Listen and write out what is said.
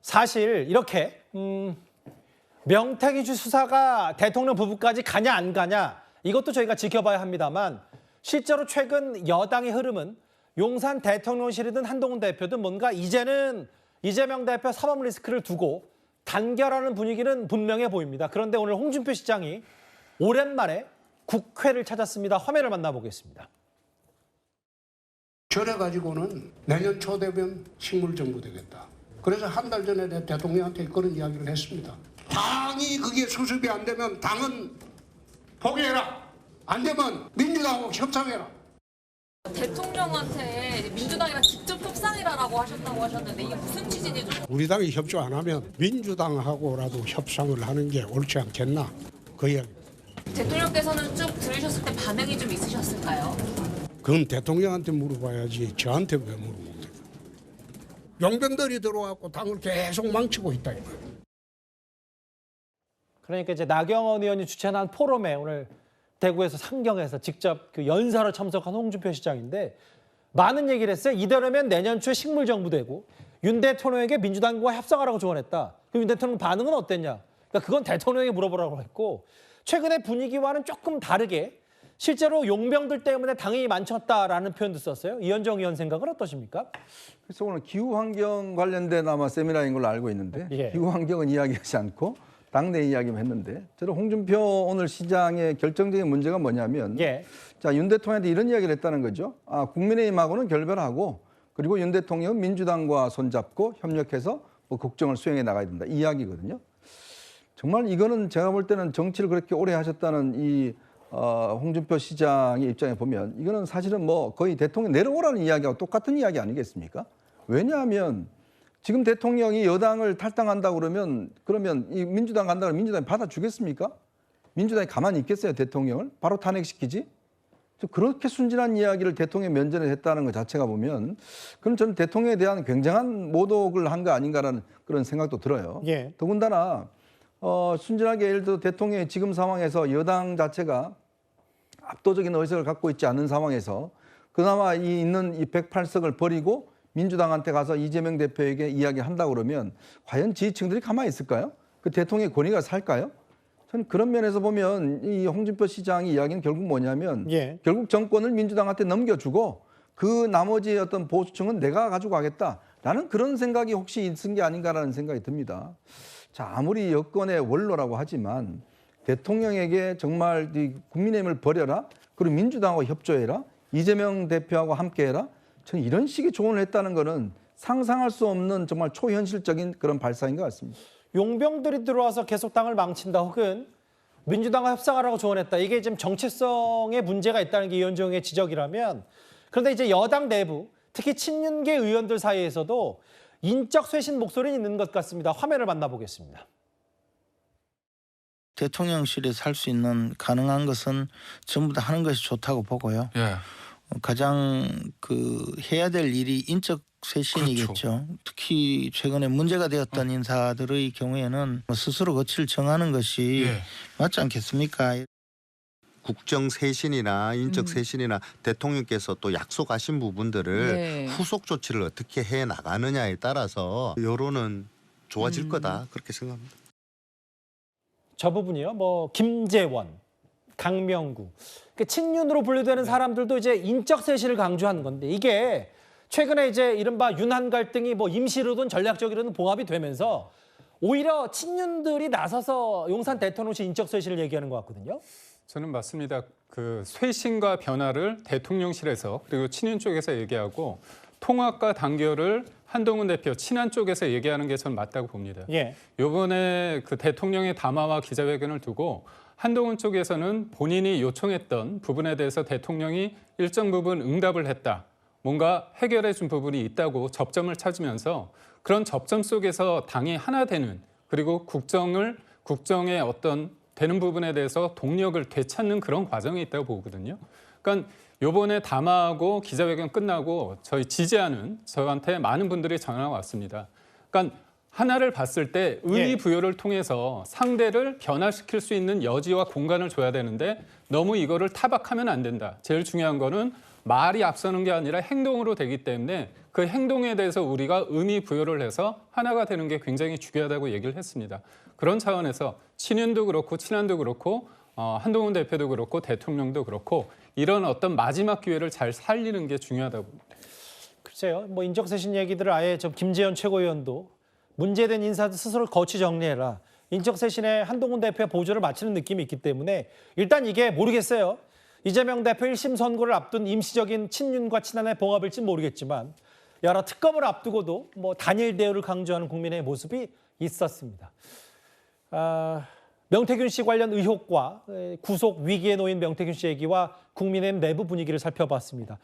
사실 이렇게 명태균 씨 수사가 대통령 부부까지 가냐 안 가냐 이것도 저희가 지켜봐야 합니다만 실제로 최근 여당의 흐름은 용산 대통령실이든 한동훈 대표든 뭔가 이제는 이재명 대표 사법 리스크를 두고 단결하는 분위기는 분명해 보입니다. 그런데 오늘 홍준표 시장이 오랜만에 국회를 찾았습니다. 화면을 만나보겠습니다. 저래가지고는 내년 초 되면 식물정부 되겠다. 그래서 한 달 전에 내 대통령한테 그런 이야기를 했습니다. 당이 그게 수습이 안 되면 당은 포기해라. 안 되면 민주당하고 협상해라. 대통령한테 민주당이랑 직접 협상이라고 하셨다고 하셨는데 이게 무슨 취지죠? 우리 당이 협조 안 하면 민주당하고라도 협상을 하는 게 옳지 않겠나. 그 이야기. 대통령께서는 쭉 들으셨을 때 반응이 좀 있으셨을까요? 그건 대통령한테 물어봐야지 저한테 왜 물어봅니까? 용병들이 들어와서 당을 계속 망치고 있다. 그러니까 이제 나경원 의원이 주최한 포럼에 오늘 대구에서 상경에서 직접 그 연사로 참석한 홍준표 시장인데 많은 얘기를 했어요. 이대로면 내년 초에 식물정부 되고 윤 대통령에게 민주당과 협상하라고 조언했다. 그럼 윤 대통령 반응은 어땠냐? 그러니까 그건 대통령에게 물어보라고 했고 최근의 분위기와는 조금 다르게 실제로 용병들 때문에 당이 망쳤다라는 표현도 썼어요. 이현정 의원 생각은 어떠십니까? 그래서 오늘 기후환경 관련된 아마 세미나인 걸로 알고 있는데 예. 기후환경은 이야기하지 않고 당내 이야기만 했는데 저는 홍준표 오늘 시장의 결정적인 문제가 뭐냐면 예. 자, 윤 대통령한테 이런 이야기를 했다는 거죠. 국민의힘하고는 결별하고 그리고 윤 대통령은 민주당과 손잡고 협력해서 뭐 국정을 수행해 나가야 된다. 이 이야기거든요. 정말 이거는 제가 볼 때는 정치를 그렇게 오래 하셨다는 이 홍준표 시장의 입장에 보면 이거는 사실은 뭐 거의 대통령 내려오라는 이야기하고 똑같은 이야기 아니겠습니까? 왜냐하면 지금 대통령이 여당을 탈당한다고 그러면 이 민주당 간다 그러면 민주당이 받아주겠습니까? 민주당이 가만히 있겠어요, 대통령을? 바로 탄핵시키지? 그렇게 순진한 이야기를 대통령 면전에 했다는 것 자체가 보면 그럼 저는 대통령에 대한 굉장한 모독을 한 거 아닌가라는 그런 생각도 들어요. 예. 더군다나 순진하게 예를 들어 대통령이 지금 상황에서 여당 자체가 압도적인 의석을 갖고 있지 않은 상황에서 그나마 있는 이 108석을 버리고 민주당한테 가서 이재명 대표에게 이야기한다고 그러면 과연 지지층들이 가만히 있을까요? 그 대통령의 권위가 살까요? 저는 그런 면에서 보면 이 홍준표 시장의 이야기는 결국 뭐냐면 예. 결국 정권을 민주당한테 넘겨주고 그 나머지 어떤 보수층은 내가 가지고 가겠다라는 그런 생각이 혹시 있은 게 아닌가라는 생각이 듭니다. 자, 아무리 여권의 원로라고 하지만 대통령에게 정말 이 국민의힘을 버려라. 그리고 민주당하고 협조해라. 이재명 대표하고 함께해라. 저는 이런 식의 조언을 했다는 거는 상상할 수 없는 정말 초현실적인 그런 발상인 것 같습니다. 용병들이 들어와서 계속 당을 망친다 혹은 민주당과 협상하라고 조언했다. 이게 지금 정체성에 문제가 있다는 게 이현정의 지적이라면 그런데 이제 여당 내부 특히 친윤계 의원들 사이에서도 인적 쇄신 목소리는 있는 것 같습니다. 화면을 만나보겠습니다. 대통령실에서 할 수 있는 가능한 것은 전부 다 하는 것이 좋다고 보고요. 예. 가장 해야 될 일이 인적 쇄신이겠죠. 그렇죠. 특히 최근에 문제가 되었던 인사들의 경우에는 스스로 거취를 정하는 것이 예. 맞지 않겠습니까? 국정 쇄신이나 인적 쇄신이나 대통령께서 또 약속하신 부분들을 네. 후속 조치를 어떻게 해 나가느냐에 따라서 여론은 좋아질 거다 그렇게 생각합니다. 저 부분이요. 뭐 김재원, 강명구. 친윤으로 분류되는 사람들도 이제 인적 쇄신을 강조하는 건데 이게 최근에 이제 이른바 윤한 갈등이 뭐 임시로든 전략적으로든 봉합이 되면서 오히려 친윤들이 나서서 용산 대통령실 인적 쇄신을 얘기하는 것 같거든요. 저는 맞습니다. 그 쇄신과 변화를 대통령실에서 그리고 친윤 쪽에서 얘기하고 통합과 단결을 한동훈 대표 친한 쪽에서 얘기하는 게 저는 맞다고 봅니다. 예. 이번에 그 대통령의 담화와 기자회견을 두고 한동훈 쪽에서는 본인이 요청했던 부분에 대해서 대통령이 일정 부분 응답을 했다. 뭔가 해결해 준 부분이 있다고 접점을 찾으면서 그런 접점 속에서 당이 하나 되는 그리고 국정의 어떤 되는 부분에 대해서 동력을 되찾는 그런 과정이 있다고 보거든요. 그러니까 이번에 담화하고 기자회견 끝나고 저희 지지하는 저한테 많은 분들이 전화가 왔습니다. 그러니까 하나를 봤을 때 의미 부여를 통해서 상대를 변화시킬 수 있는 여지와 공간을 줘야 되는데 너무 이거를 타박하면 안 된다. 제일 중요한 거는 말이 앞서는 게 아니라 행동으로 되기 때문에 그 행동에 대해서 우리가 의미 부여를 해서 하나가 되는 게 굉장히 중요하다고 얘기를 했습니다. 그런 차원에서 친윤도 그렇고 친한도 그렇고 한동훈 대표도 그렇고 대통령도 그렇고 이런 어떤 마지막 기회를 잘 살리는 게 중요하다고 봅니다. 글쎄요, 뭐 인적쇄신 얘기들을 아예 좀 김재현 최고위원도 문제된 인사들 스스로 거치 정리해라. 인적쇄신에 한동훈 대표의 보조를 마치는 느낌이 있기 때문에 일단 이게 모르겠어요. 이재명 대표 1심 선고를 앞둔 임시적인 친윤과 친한의 봉합일진 모르겠지만 여러 특검을 앞두고도 뭐 단일 대우를 강조하는 국민의 모습이 있었습니다. 명태균 씨 관련 의혹과 구속 위기에 놓인 명태균 씨 얘기와 국민의힘 내부 분위기를 살펴봤습니다.